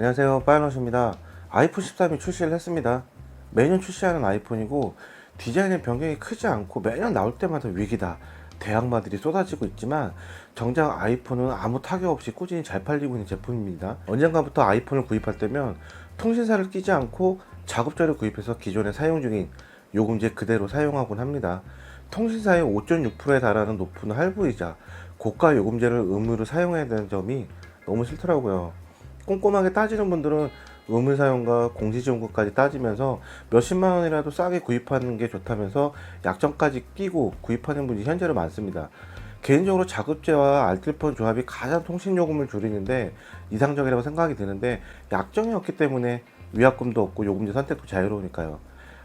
안녕하세요, 파이널입니다. 아이폰 13이 출시를 했습니다. 매년 출시하는 아이폰이고 디자인의 변경이 크지 않고 매년 나올 때마다 위기다, 대항마들이 쏟아지고 있지만 정작 아이폰은 아무 타격 없이 꾸준히 잘 팔리고 있는 제품입니다. 언젠가부터 아이폰을 구입할 때면 통신사를 끼지 않고 작업자를 구입해서 기존에 사용 중인 요금제 그대로 사용하곤 합니다. 통신사의 5.6%에 달하는 높은 할부이자 고가 요금제를 의무로 사용해야 되는 점이 너무 싫더라고요. 꼼꼼하게 따지는 분들은 의무 사용과 공시지원금까지 따지면서 몇십만 원이라도 싸게 구입하는 게 좋다면서 약정까지 끼고 구입하는 분이 현재로 많습니다. 개인적으로 자급제와 알뜰폰 조합이 가장 통신요금을 줄이는데 이상적이라고 생각이 드는데, 약정이 없기 때문에 위약금도 없고 요금제 선택도 자유로우니까요.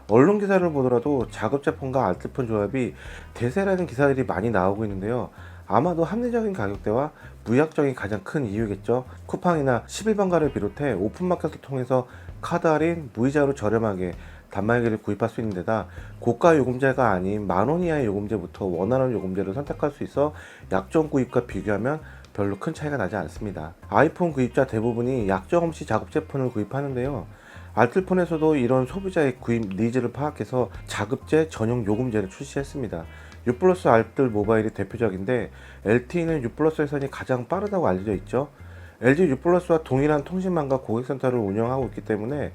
언론 기사를 보더라도 자급제폰과 알뜰폰 조합이 대세라는 기사들이 많이 나오고 있는데요. 아마도 합리적인 가격대와 무약정이 가장 큰 이유겠죠. 쿠팡이나 11번가를 비롯해 오픈마켓을 통해서 카드 할인, 무이자로 저렴하게 단말기를 구입할 수 있는 데다 고가 요금제가 아닌 만원 이하의 요금제부터 원하는 요금제를 선택할 수 있어 약정 구입과 비교하면 별로 큰 차이가 나지 않습니다. 아이폰 구입자 대부분이 약정 없이 자급제폰을 구입하는데요. 알뜰폰에서도 이런 소비자의 구입 니즈를 파악해서 자급제 전용 요금제를 출시했습니다. U+ 알뜰 모바일이 대표적인데 LTE는 U+ 회선이 가장 빠르다고 알려져 있죠. LG U+와 동일한 통신망과 고객센터를 운영하고 있기 때문에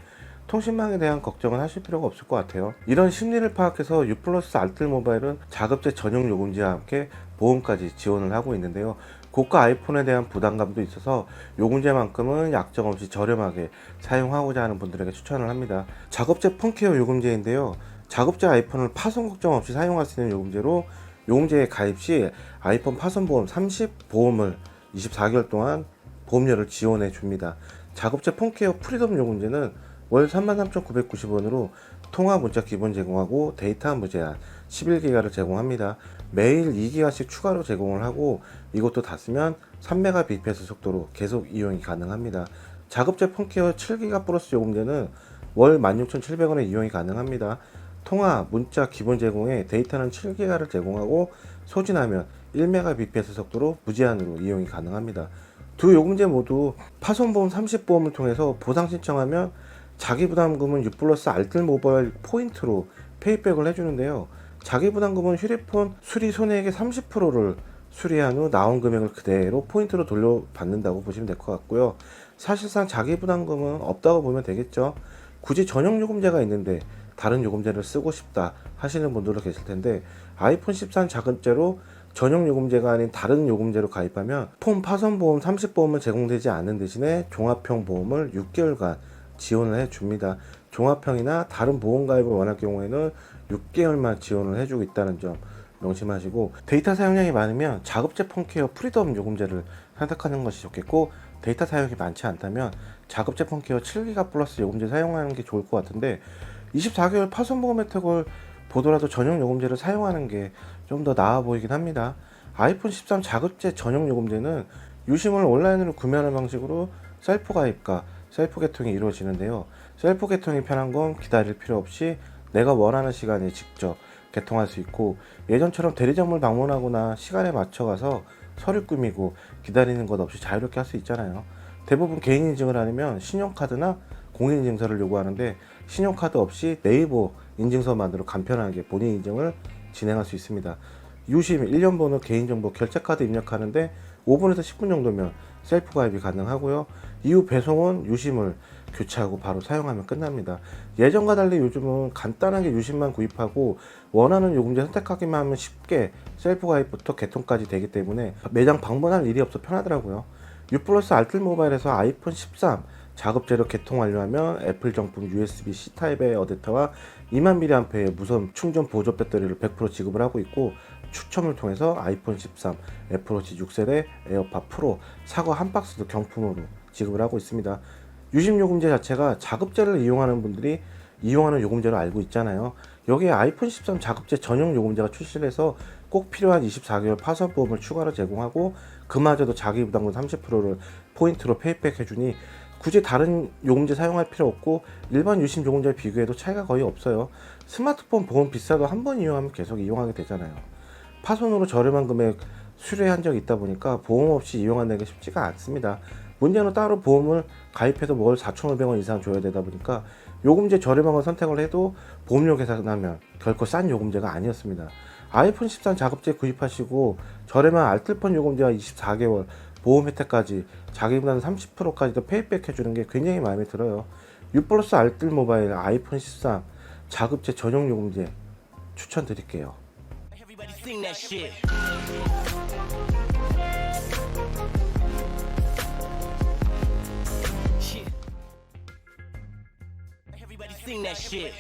통신망에 대한 걱정은 하실 필요가 없을 것 같아요. 이런 심리를 파악해서 U+ 알뜰 모바일은 자급제 전용 요금제와 함께 보험까지 지원을 하고 있는데요. 고가 아이폰에 대한 부담감도 있어서 요금제만큼은 약정 없이 저렴하게 사용하고자 하는 분들에게 추천을 합니다. 작업제 폰케어 요금제인데요. 작업제 아이폰을 파손 걱정 없이 사용할 수 있는 요금제로 요금제에 가입 시 아이폰 파손 보험 30 보험을 24개월 동안 보험료를 지원해 줍니다. 작업제 폰케어 프리덤 요금제는 월 33,990원으로 통화 문자 기본 제공하고 데이터 무제한 11기가를 제공합니다. 매일 2기가씩 추가로 제공을 하고 이것도 다 쓰면 3mbps 속도로 계속 이용이 가능합니다. 작업제 폰케어 7기가 플러스 요금제는 월 16,700원에 이용이 가능합니다. 통화, 문자 기본 제공에 데이터는 7기가를 제공하고 소진하면 1mbps 속도로 무제한으로 이용이 가능합니다. 두 요금제 모두 파손보험 30보험을 통해서 보상 신청하면 자기부담금은 U+ 알뜰 모바일 포인트로 페이백을 해주는데요. 자기부담금은 휴대폰 수리 손해액의 30%를 수리한 후 나온 금액을 그대로 포인트로 돌려받는다고 보시면 될 것 같고요. 사실상 자기부담금은 없다고 보면 되겠죠. 굳이 전용 요금제가 있는데 다른 요금제를 쓰고 싶다 하시는 분들도 계실 텐데, 아이폰 13 자급제로 전용 요금제가 아닌 다른 요금제로 가입하면 폰 파손 보험 30보험은 제공되지 않는 대신에 종합형 보험을 6개월간 지원을 해 줍니다. 종합형이나 다른 보험 가입을 원할 경우에는 6개월만 지원을 해주고 있다는 점 명심하시고, 데이터 사용량이 많으면 자급제 폰케어 프리덤 요금제를 선택하는 것이 좋겠고, 데이터 사용이 많지 않다면 자급제 폰케어 7기가 플러스 요금제 사용하는 게 좋을 것 같은데, 24개월 파손보험 혜택을 보더라도 전용 요금제를 사용하는 게 좀 더 나아 보이긴 합니다. 아이폰 13 자급제 전용 요금제는 유심을 온라인으로 구매하는 방식으로 셀프 가입과 셀프 개통이 이루어지는데요. 셀프 개통이 편한 건 기다릴 필요 없이 내가 원하는 시간에 직접 개통할 수 있고, 예전처럼 대리점을 방문하거나 시간에 맞춰 가서 서류 꾸미고 기다리는 것 없이 자유롭게 할 수 있잖아요. 대부분 개인 인증을 하려면 신용카드나 공인인증서를 요구하는데, 신용카드 없이 네이버 인증서만으로 간편하게 본인 인증을 진행할 수 있습니다. 유심, 1년 번호, 개인정보, 결제카드 입력하는데 5분에서 10분 정도면 셀프 가입이 가능하고요. 이후 배송은 유심을 교체하고 바로 사용하면 끝납니다. 예전과 달리 요즘은 간단하게 유심만 구입하고 원하는 요금제 선택하기만 하면 쉽게 셀프 가입부터 개통까지 되기 때문에 매장 방문할 일이 없어 편하더라고요. U+ 알뜰 모바일에서 아이폰 13 자급제로 개통 완료하면 애플 정품 USB-C 타입의 어댑터와 2000mAh의 무선 충전 보조 배터리를 100% 지급을 하고 있고, 추첨을 통해서 아이폰 13, 애플워치 6세대, 에어팟 프로, 사과 한 박스도 경품으로 지급을 하고 있습니다. 유심 요금제 자체가 자급제를 이용하는 분들이 이용하는 요금제로 알고 있잖아요. 여기에 아이폰 13 자급제 전용 요금제가 출시를 해서 꼭 필요한 24개월 파손 보험을 추가로 제공하고, 그마저도 자기 부담금 30%를 포인트로 페이백 해주니 굳이 다른 요금제 사용할 필요 없고 일반 유심 요금제에 비교해도 차이가 거의 없어요. 스마트폰 보험 비싸도 한 번 이용하면 계속 이용하게 되잖아요. 파손으로 저렴한 금액 수리한 적이 있다 보니까 보험 없이 이용하는 게 쉽지가 않습니다. 문제는 따로 보험을 가입해서 월 4,500원 이상 줘야 되다 보니까 요금제 저렴한 걸 선택을 해도 보험료 계산하면 결코 싼 요금제가 아니었습니다. 아이폰 13 자급제 구입하시고 저렴한 알뜰폰 요금제와 24개월 보험 혜택까지 자기보다는 30%까지도 페이백 해주는 게 굉장히 마음에 들어요. 유플러스 알뜰 모바일 아이폰 13 자급제 전용 요금제 추천드릴게요. Everybody sing that shit. Shit. Everybody sing that shit.